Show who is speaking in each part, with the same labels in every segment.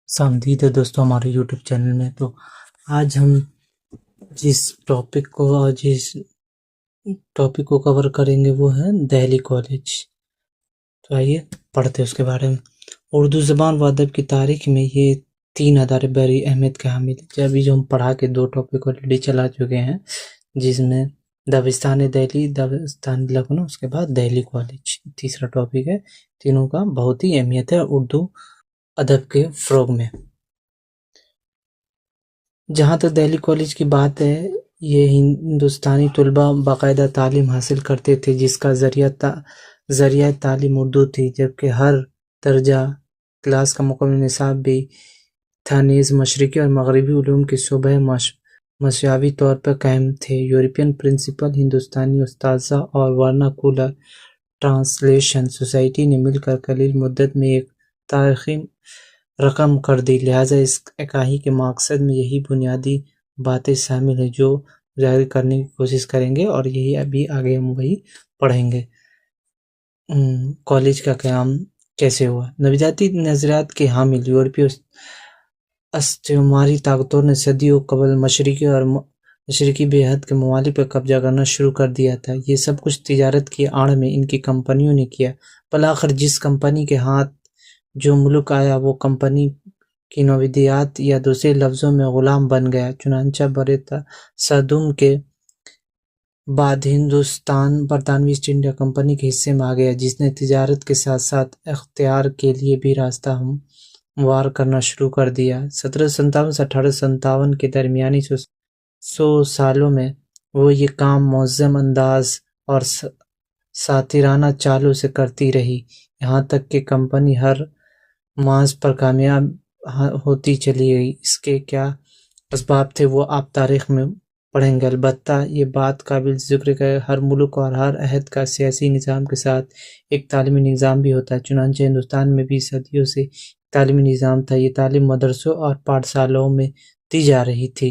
Speaker 1: आमदीद है दोस्तों हमारे यूट्यूब चैनल में। तो आज हम जिस टॉपिक को कवर करेंगे वो है दिल्ली कॉलेज। तो आइए पढ़ते हैं उसके बारे में। उर्दू ज़बान व अदब की तारीख में ये 3 अदारे बड़ी अहमियत के हामिल हैं। अभी जो हम पढ़ा के 2 टॉपिक ऑलरेडी चला चुके हैं, जिसमें दबिस्तान दिल्ली, दबिस्तान लखनऊ, उसके बाद दिल्ली कॉलेज तीसरा टॉपिक है। तीनों का बहुत ही अहमियत है उर्दू अदब के फ़रोग़ में। जहाँ तक दिल्ली कॉलेज की बात है, ये हिंदुस्तानी तलबा बाकायदा तालीम हासिल करते थे जिसका ज़रिया तालीम उर्दू थी, जबकि हर दर्जा क्लास का मुकम्मल निसाब भी था। नीज़ मशरिकी और मगरबी उलूम के शोबे मसयावी तौर पर कायम थे। यूरोपियन प्रिंसिपल, हिंदुस्तानी उस्ताज़ा और वर्नाकुलर ट्रांसलेशन सोसाइटी ने मिलकर कलील मुद्दत में एक तारीख़ी रकम कर दी। लिहाजा इस इकाई के मकसद में यही बुनियादी बातें शामिल हैं जो जाहिर करने की कोशिश करेंगे, और यही अभी आगे हम वही पढ़ेंगे। कॉलेज का क़याम कैसे हुआ? नवजाती नज़रियात के हामिल यूरोपीय इस्तेमारी ताकतों ने सदियों कबल मशरिकी बेहद के ममालिक पर कब्जा करना शुरू कर दिया था। ये सब कुछ तिजारत की आड़ में इनकी कंपनियों ने किया। आखिर जिस कंपनी के हाथ जो मुल्क आया वो कंपनी की नवीदियात या दूसरे लफ्ज़ों में ग़ुलाम बन गया। चुनांचे बड़े तसद्दुम के बाद हिंदुस्तान बरतानवी ईस्ट इंडिया कंपनी के हिस्से में आ गया, जिसने तिजारत के साथ साथ इख्तियार के लिए भी रास्ता हमवार करना शुरू कर दिया। 1757 से 1857 के दरमियानी 100 सालों में वो ये काम मुअज़्ज़म अंदाज और सातिराना चालों से करती रही, यहाँ तक कि कंपनी हर माज पर कामयाब होती चली गई। इसके क्या असबाब थे वो आप तारीख़ में पढ़ेंगे। अलबत्ता ये बात काबिल ज़िक्र है, हर मुल्क और हर अहद का सियासी निज़ाम के साथ एक तालीमी निज़ाम भी होता है। चुनांचे हिंदुस्तान में भी सदियों से तालीमी निज़ाम था। ये तालीम मदरसों और पाठशालाओं में दी जा रही थी।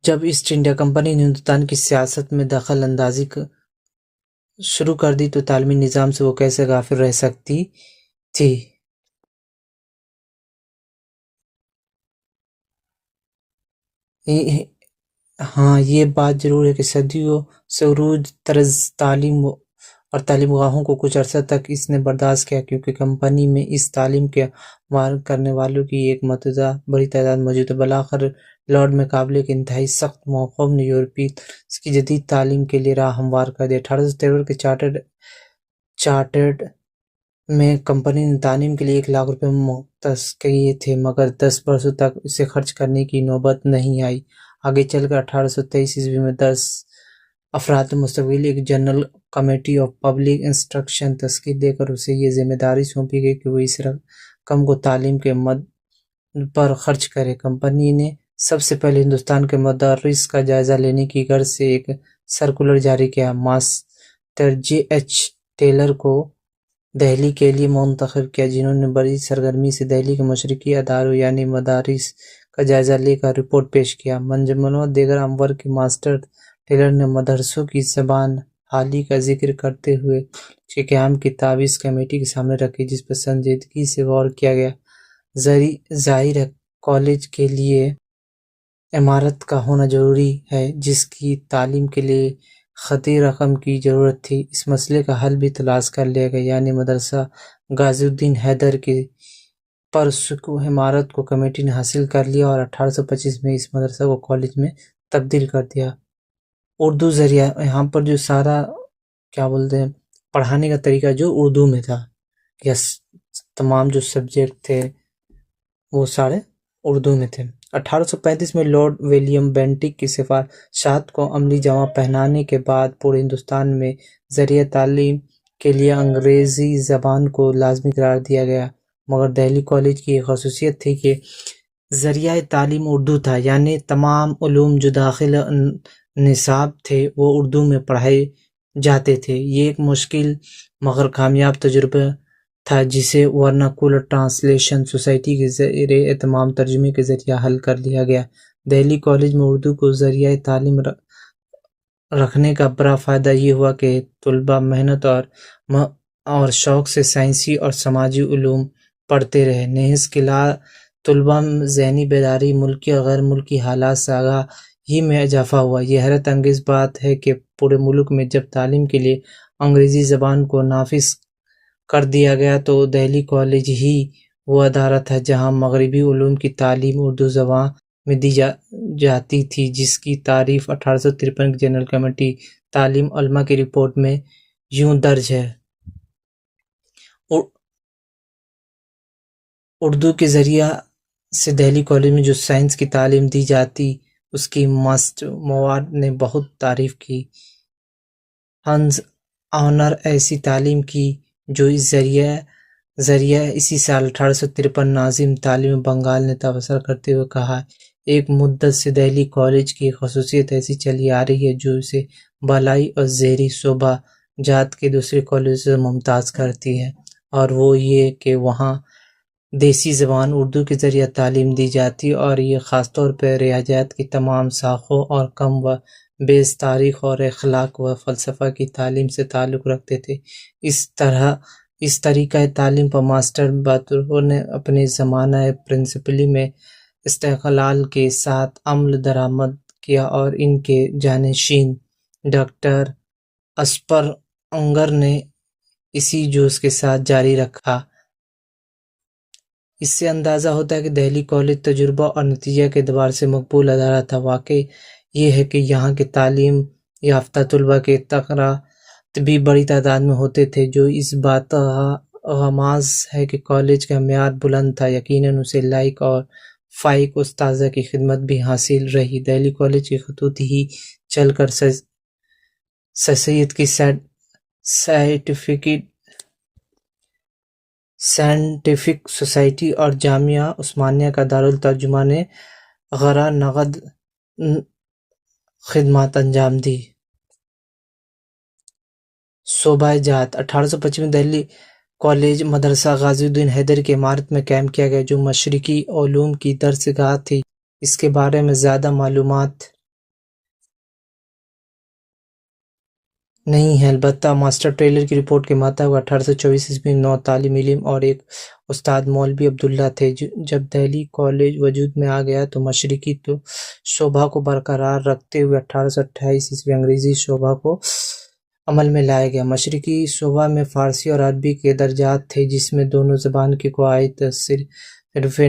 Speaker 1: जब ईस्ट इंडिया कंपनी ने हिंदुस्तान की सियासत में दखल अंदाजी शुरू कर दी तो तालीमी निज़ाम से वो कैसे गाफिल रह सकती थी। हाँ, ये बात ज़रूर है कि सदियों से उरूज तर्ज तालीम और तालीमगाहों को कुछ अरसा तक इसने बर्दाश्त किया, क्योंकि कंपनी में इस तालीम के मार करने वालों की एक बड़ी तादाद मौजूद है। बलाखिर लॉर्ड मैकाले के इंतहाई सख्त मौक़िफ़ ने यूरोपीय की जदीद तालीम के लिए राह हमवार कर दिया। 1853 के चार्टर्ड में कंपनी ने तालीम के लिए 1 लाख रुपए मुख्तस किए थे, मगर 10 बरसों तक इसे खर्च करने की नौबत नहीं आई। आगे चलकर 1823 ईस्वी में 10 अफराद मुस्तकिल एक general committee of public instruction तश्कील देकर उसे ये जिम्मेदारी सौंपी गई कि वो इस रकम को तालीम के मद पर खर्च करे। कंपनी ने सबसे पहले हिंदुस्तान के मदारिस का जायजा लेने की गर्ज से एक सर्कुलर जारी किया। Master J.H. टेलर को दिल्ली के लिए मुंतखब किया, जिन्होंने बड़ी सरगर्मी से दिल्ली के मशरिकी अदारों यानी मदारिस का जायजा लेकर रिपोर्ट पेश किया। मंजमल दीगर अमवर के मास्टर टेलर ने मदरसों की ज़बान हाली का जिक्र करते हुए उसके क़याम की तावीज़ कमेटी के सामने रखी, जिस पर संजीदगी से गौर किया गया। ज़ाहिर है कॉलेज के लिए इमारत का होना ज़रूरी है, जिसकी तालीम के लिए ख़ती रकम की ज़रूरत थी। इस मसले का हल भी तलाश कर लिया गया, यानी मदरसा गाज़ीउद्दीन हैदर की परसुकू इमारत को कमेटी ने हासिल कर लिया और 1825 में इस मदरसा को कॉलेज में तब्दील कर दिया। उर्दू ज़रिया, यहाँ पर जो सारा क्या बोलते हैं पढ़ाने का तरीका जो उर्दू में था, या तमाम जो सब्जेक्ट थे वो सारे उर्दू में थे। 1835 में लॉर्ड विलियम बेंटिक की सिफारिशात को अमली जमा पहनाने के बाद पूरे हिंदुस्तान में ज़रिया तालीम के लिए अंग्रेज़ी ज़बान को लाजमी करार दिया गया, मगर दिल्ली कॉलेज की एक ख़ुसूसियत थी कि ज़रिया तालीम उर्दू था, यानी तमाम उलूम जो दाखिल निसाब थे वो उर्दू में पढ़ाए जाते थे। ये एक मुश्किल मगर कामयाब तजुर्बा था, जिसे वर्नाकुलर ट्रांसलेशन सोसाइटी के ज़रिए एहतमाम तर्जुमे के ज़रिए हल कर लिया गया। दिल्ली कॉलेज में उर्दू को ज़रिया तालीम रखने का बड़ा फ़ायदा ये हुआ कि तलबा मेहनत और शौक़ से साइंसी और समाजी उलूम پڑھتے رہے۔ نیز کے طلباء ذہنی بیداری، ملکی اور غیر ملکی حالات سے آگاہی میں اضافہ ہوا۔ یہ حیرت انگیز بات ہے کہ پورے ملک میں جب تعلیم کے لیے انگریزی زبان کو نافذ کر دیا گیا تو دہلی کالج ہی وہ ادارہ تھا جہاں مغربی علوم کی تعلیم اردو زبان میں دی جاتی تھی، جس کی تعریف 1853 کی جنرل کمیٹی تعلیم علما کی رپورٹ میں یوں درج ہے: اردو کے ذریعہ سے دہلی کالج میں جو سائنس کی تعلیم دی جاتی اس کی ماسٹر مواد نے بہت تعریف کی۔ ہنز آنر ایسی تعلیم کی جو اس ذریعہ اسی سال 1853 ناظم تعلیم بنگال نے تبصرہ کرتے ہوئے کہا: ایک مدت سے دہلی کالج کی خصوصیت ایسی چلی آ رہی ہے جو اسے بالائی اور زیریں شعبہ جات کے دوسرے کالجوں سے ممتاز کرتی ہے، اور وہ یہ کہ وہاں دیسی زبان اردو کے ذریعہ تعلیم دی جاتی اور یہ خاص طور پر ریاضیات کی تمام شاخوں اور کم و بیش تاریخ اور اخلاق و فلسفہ کی تعلیم سے تعلق رکھتے تھے۔ اس طریقہ تعلیم پر ماسٹر باترو نے اپنے زمانہ پرنسپلی میں استقلال کے ساتھ عمل درآمد کیا اور ان کے جانشین ڈاکٹر اسپر انگر نے اسی جوش کے ساتھ جاری رکھا۔ اس سے اندازہ ہوتا ہے کہ دہلی کالج تجربہ اور نتیجہ کے اعتبار سے مقبول ادارہ تھا۔ واقع یہ ہے کہ یہاں کے تعلیم یافتہ طلباء کے تقاضے بھی بڑی تعداد میں ہوتے تھے، جو اس بات کا غماز ہے کہ کالج کا معیار بلند تھا۔ یقیناً اسے لائق اور فائق اساتذہ کی خدمت بھی حاصل رہی۔ دہلی کالج کے خطوط ہی چل کر سید کی سائنٹیفک سوسائٹی اور جامعہ عثمانیہ کا دارالترجمان غرہ نقد خدمات انجام دی۔ شعبہ جات 1825 میں دہلی کالج مدرسہ غازی الدین حیدر کی عمارت میں قائم کیا گیا، جو مشرقی علوم کی درس گاہ تھی۔ اس کے بارے میں زیادہ معلومات نہیں ہے، البتہ ماسٹر ٹیلر کی رپورٹ کے مطابق 1824 میں 9 طالب علم اور ایک استاد مولوی عبداللہ تھے۔ جب دہلی کالج وجود میں آ گیا تو مشرقی شعبہ کو برقرار رکھتے ہوئے 1828 انگریزی شعبہ کو عمل میں لایا گیا۔ مشرقی شعبہ میں فارسی اور عربی کے درجات تھے، جس میں دونوں زبان کے قواعد صرف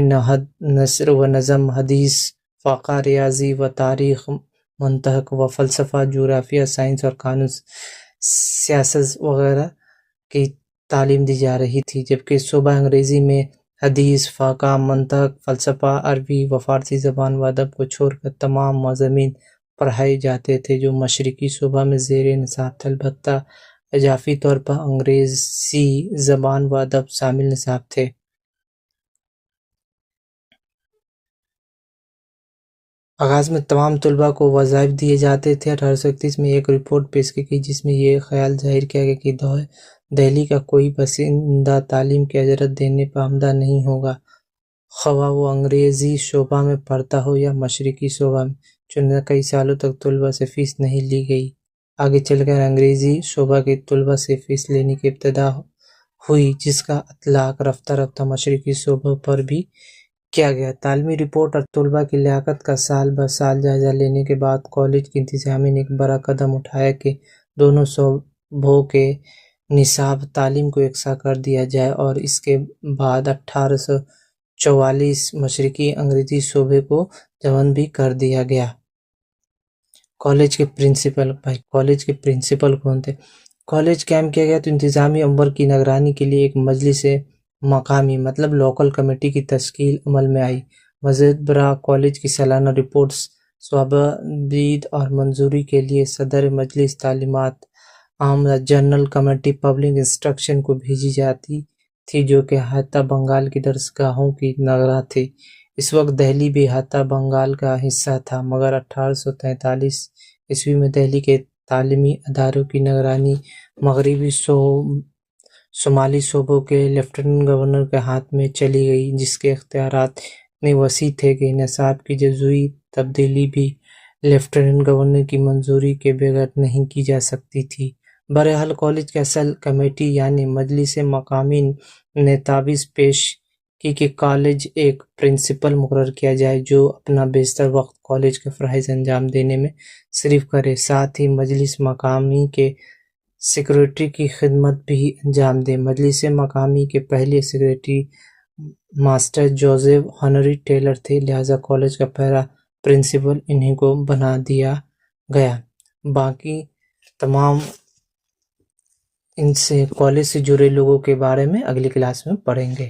Speaker 1: نثر و نظم، حدیث، فقہ، ریاضی و تاریخ، منطق و فلسفہ، جغرافیہ، سائنس اور قانون، سیاست وغیرہ کی تعلیم دی جا رہی تھی، جبکہ شعبہ انگریزی میں حدیث، فقہ، منطق، فلسفہ، عربی و فارسی زبان و ادب کو چھوڑ کر تمام مضامین پڑھائے جاتے تھے جو مشرقی شعبہ میں زیر نصاب تھے۔ البتہ اضافی طور پر انگریزی زبان و ادب شامل نصاب تھے۔ آغاز میں تمام طلباء کو وظائف دیے جاتے تھے۔ 1831 میں ایک رپورٹ پیش کی گئی جس میں یہ خیال ظاہر کیا گیا کہ دہلی کا کوئی باشندہ تعلیم کی اجرت دینے پر آمادہ نہیں ہوگا، خواہ وہ انگریزی شعبہ میں پڑھتا ہو یا مشرقی شعبہ میں۔ چنانچہ کئی سالوں تک طلباء سے فیس نہیں لی گئی۔ آگے چل کر انگریزی شعبہ کے طلباء سے فیس لینے کی ابتدا ہوئی، جس کا اطلاق رفتہ رفتہ مشرقی شعبہ پر بھی کیا گیا۔ تعلیمی رپورٹ اور طلباء کی لیاقت کا سال بہ سال جائزہ لینے کے بعد کالج کی انتظامیہ نے ایک بڑا قدم اٹھایا کہ دونوں شعبوں کے نصاب تعلیم کو یکساں کر دیا جائے، اور اس کے بعد 1844 مشرقی انگریزی شعبے کو ضم بھی کر دیا گیا۔ کالج کے پرنسپل کون تھے؟ کالج قائم کیا گیا تو انتظامی امور کی نگرانی کے لیے ایک مجلس مقامی لوکل کمیٹی کی تشکیل عمل میں آئی۔ مزید برآں کالج کی سالانہ رپورٹس ضوابط اور منظوری کے لیے صدر مجلس تعلیمات عامہ جنرل کمیٹی پبلک انسٹرکشن کو بھیجی جاتی تھی، جو کہ احاطہ بنگال کی درسگاہوں کی نگراں تھی۔ اس وقت دہلی بھی احاطہ بنگال کا حصہ تھا، مگر 1843 میں دہلی کے تعلیمی اداروں کی نگرانی مغربی شمالی صوبوں کے لیفٹیننٹ گورنر کے ہاتھ میں چلی گئی، جس کے اختیارات اتنے وسیع تھے کہ نصاب کی جزوی تبدیلی بھی لیفٹیننٹ گورنر کی منظوری کے بغیر نہیں کی جا سکتی تھی۔ بہرحال کالج کی اصل کمیٹی یعنی مجلس مقامی نے تجویز پیش کی کہ کالج ایک پرنسپل مقرر کیا جائے جو اپنا بیشتر وقت کالج کے فرائض انجام دینے میں صرف کرے، ساتھ ہی مجلس مقامی کے سیکریٹری کی خدمت بھی انجام دے۔ مجلس مقامی کے پہلے secretary master Joseph Henry Taylor تھے، لہذا کالج کا پہلا پرنسپل انہیں کو بنا دیا گیا۔ باقی تمام ان سے کالج سے جڑے لوگوں کے بارے میں اگلی کلاس میں پڑھیں گے۔